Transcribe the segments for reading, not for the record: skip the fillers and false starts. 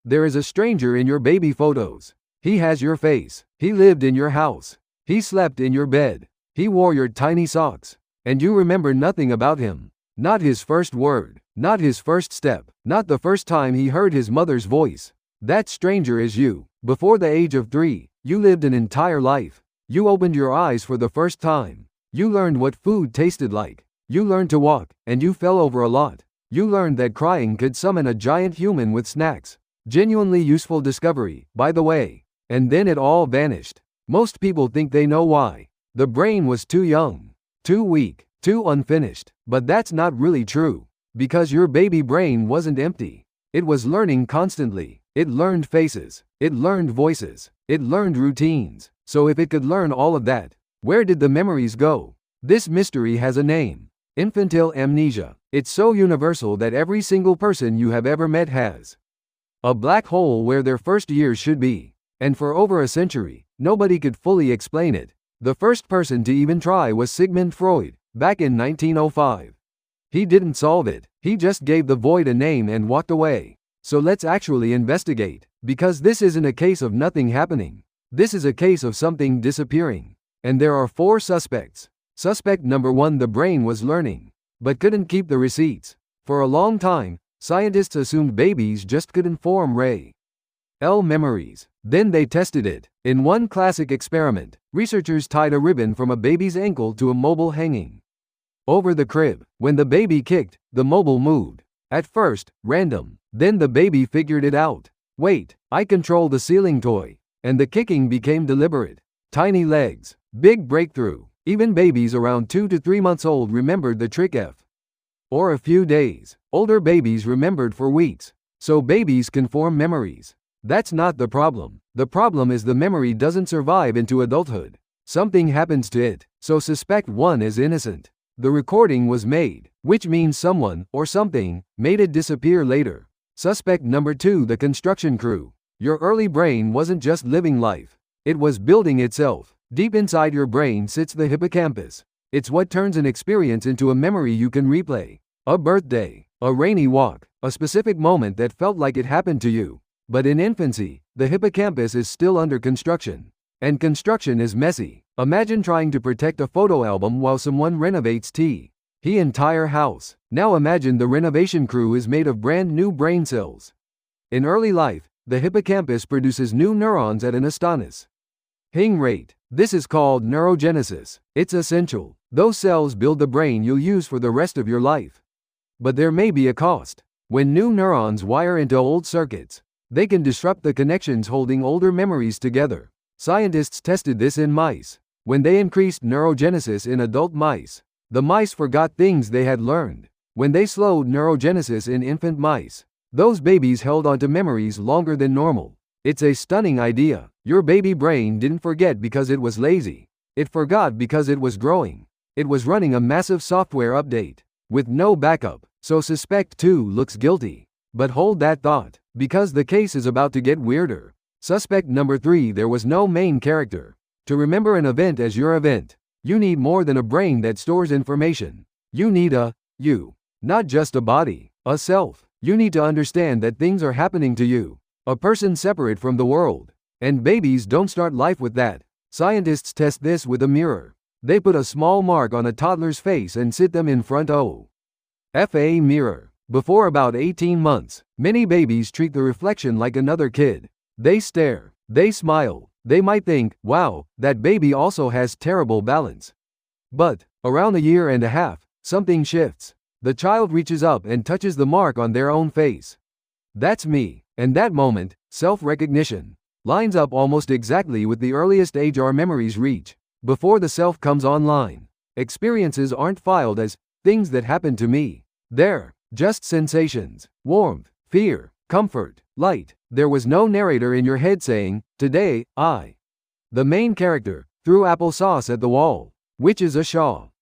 There is a stranger in your baby photos. He has your face. He lived in your house. He slept in your bed. He wore your tiny socks. And you remember nothing about him. Not his first word. Not his first step. Not the first time he heard his mother's voice. That stranger is you. Before the age of 3, you lived an entire life. You opened your eyes for the first time. You learned what food tasted like. You learned to walk, and you fell over a lot. You learned that crying could summon a giant human with snacks. Genuinely useful discovery, by the way. And then it all vanished. Most people think they know why. The brain was too young, too weak, too unfinished. But that's not really true. Because your baby brain wasn't empty. It was learning constantly. It learned faces. It learned voices. It learned routines. So if it could learn all of that, where did the memories go? This mystery has a name. Infantile amnesia. It's so universal that every single person you have ever met has a black hole where their first years should be. And for over a century, nobody could fully explain it. The first person to even try was Sigmund Freud, back in 1905. He didn't solve it. He just gave the void a name and walked away. So let's actually investigate. Because this isn't a case of nothing happening. This is a case of something disappearing. And there are 4 suspects. Suspect number 1, the brain was learning, but couldn't keep the receipts. For a long time, scientists assumed babies just couldn't form L memories. Then they tested it. In one classic experiment, researchers tied a ribbon from a baby's ankle to a mobile hanging over the crib. When the baby kicked, the mobile moved. At first, random. Then the baby figured it out. Wait, I control the ceiling toy. And the kicking became deliberate. Tiny legs. Big breakthrough. Even babies around 2 to 3 months old remembered the trick or a few days. Older babies remembered for weeks. So babies can form memories. That's not the problem. The problem is the memory doesn't survive into adulthood. Something happens to it. So suspect 1 is innocent. The recording was made, which means someone, or something, made it disappear later. Suspect number 2, the construction crew. Your early brain wasn't just living life. It was building itself. Deep inside your brain sits the hippocampus. It's what turns an experience into a memory you can replay. A birthday, a rainy walk, a specific moment that felt like it happened to you. But in infancy, the hippocampus is still under construction. And construction is messy. Imagine trying to protect a photo album while someone renovates the entire house. Now imagine the renovation crew is made of brand new brain cells. In early life, the hippocampus produces new neurons at an astonishing rate. This is called neurogenesis. It's essential. Those cells build the brain you'll use for the rest of your life. But there may be a cost. When new neurons wire into old circuits, they can disrupt the connections holding older memories together. Scientists tested this in mice. When they increased neurogenesis in adult mice, the mice forgot things they had learned. When they slowed neurogenesis in infant mice, those babies held onto memories longer than normal. It's a stunning idea. Your baby brain didn't forget because it was lazy. It forgot because it was growing. It was running a massive software update with no backup. So suspect 2 looks guilty. But hold that thought, because the case is about to get weirder. Suspect number 3, there was no main character. To remember an event as your event, you need more than a brain that stores information. You need a you, not just a body, a self. You need to understand that things are happening to you. A person separate from the world. And babies don't start life with that. Scientists test this with a mirror. They put a small mark on a toddler's face and sit them in front of a mirror. Before about 18 months, many babies treat the reflection like another kid. They stare. They smile. They might think, wow, that baby also has terrible balance. But, around a year and a half, something shifts. The child reaches up and touches the mark on their own face. That's me. And that moment, self-recognition, lines up almost exactly with the earliest age our memories reach. Before the self comes online, experiences aren't filed as things that happened to me. They're just sensations, warmth, fear, comfort, light. There was no narrator in your head saying, today, the main character, threw applesauce at the wall, which is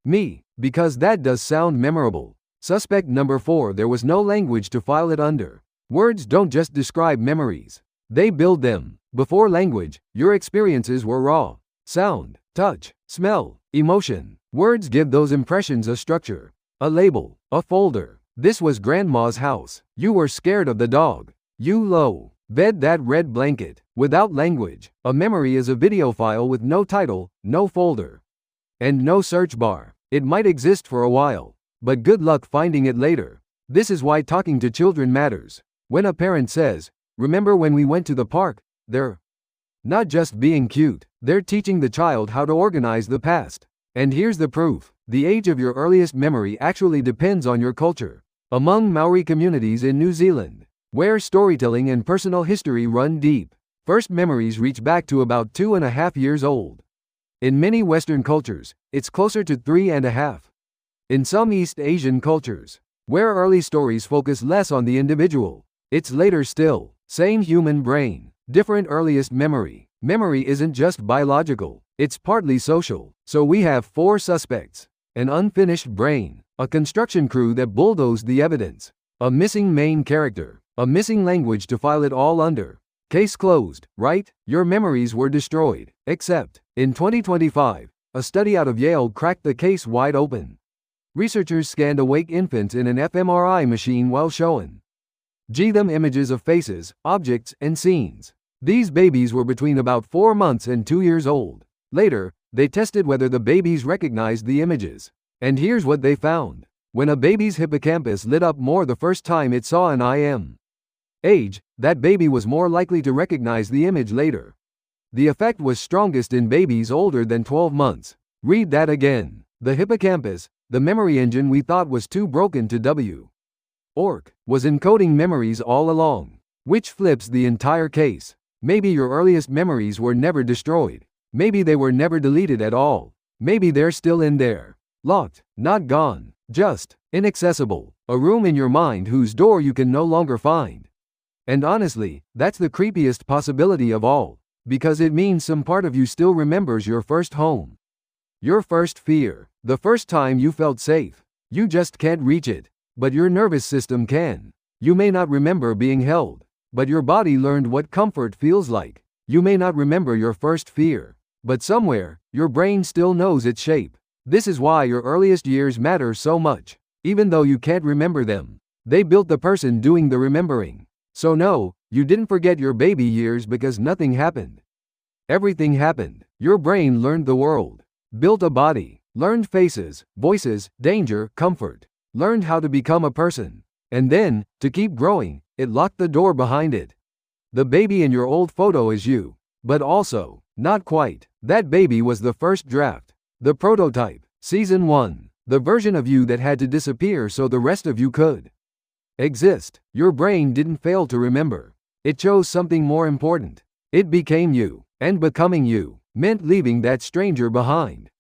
me, because that does sound memorable. Suspect number 4, there was no language to file it under. Words don't just describe memories. They build them. Before language, your experiences were raw. Sound, touch, smell, emotion. Words give those impressions a structure, a label, a folder. This was grandma's house. You were scared of the dog. You Bed that red blanket. Without language, a memory is a video file with no title, no folder, and no search bar. It might exist for a while, but good luck finding it later. This is why talking to children matters. When a parent says, "Remember when we went to the park?" they're not just being cute, they're teaching the child how to organize the past. And here's the proof. The age of your earliest memory actually depends on your culture. Among Maori communities in New Zealand, where storytelling and personal history run deep, first memories reach back to about 2.5 years old. In many Western cultures, it's closer to 3.5. In some East Asian cultures, where early stories focus less on the individual, it's later still. Same human brain, different earliest memory. Memory isn't just biological, it's partly social. So we have 4 suspects: an unfinished brain, a construction crew that bulldozed the evidence, a missing main character, a missing language to file it all under. Case closed, right? Your memories were destroyed. Except, in 2025, a study out of Yale cracked the case wide open. Researchers scanned awake infants in an fMRI machine while showing them images of faces, objects, and scenes. These babies were between about 4 months and 2 years old. Later, they tested whether the babies recognized the images. And here's what they found. When a baby's hippocampus lit up more the first time it saw an age, that baby was more likely to recognize the image later. The effect was strongest in babies older than 12 months. Read that again. The hippocampus, the memory engine we thought was too broken to work, was encoding memories all along. Which flips the entire case. Maybe your earliest memories were never destroyed. Maybe they were never deleted at all. Maybe they're still in there. Locked, not gone, just inaccessible. A room in your mind whose door you can no longer find. And honestly, that's the creepiest possibility of all, because it means some part of you still remembers your first home. Your first fear, the first time you felt safe. You just can't reach it, but your nervous system can. You may not remember being held, but your body learned what comfort feels like. You may not remember your first fear, but somewhere, your brain still knows its shape. This is why your earliest years matter so much. Even though you can't remember them, they built the person doing the remembering. So no, you didn't forget your baby years because nothing happened. Everything happened. Your brain learned the world, built a body, learned faces, voices, danger, comfort, learned how to become a person. And then, to keep growing, it locked the door behind it. The baby in your old photo is you, but also, not quite. That baby was the first draft, the prototype, season 1, the version of you that had to disappear so the rest of you could exist. Your brain didn't fail to remember. It chose something more important. It became you, and becoming you meant leaving that stranger behind.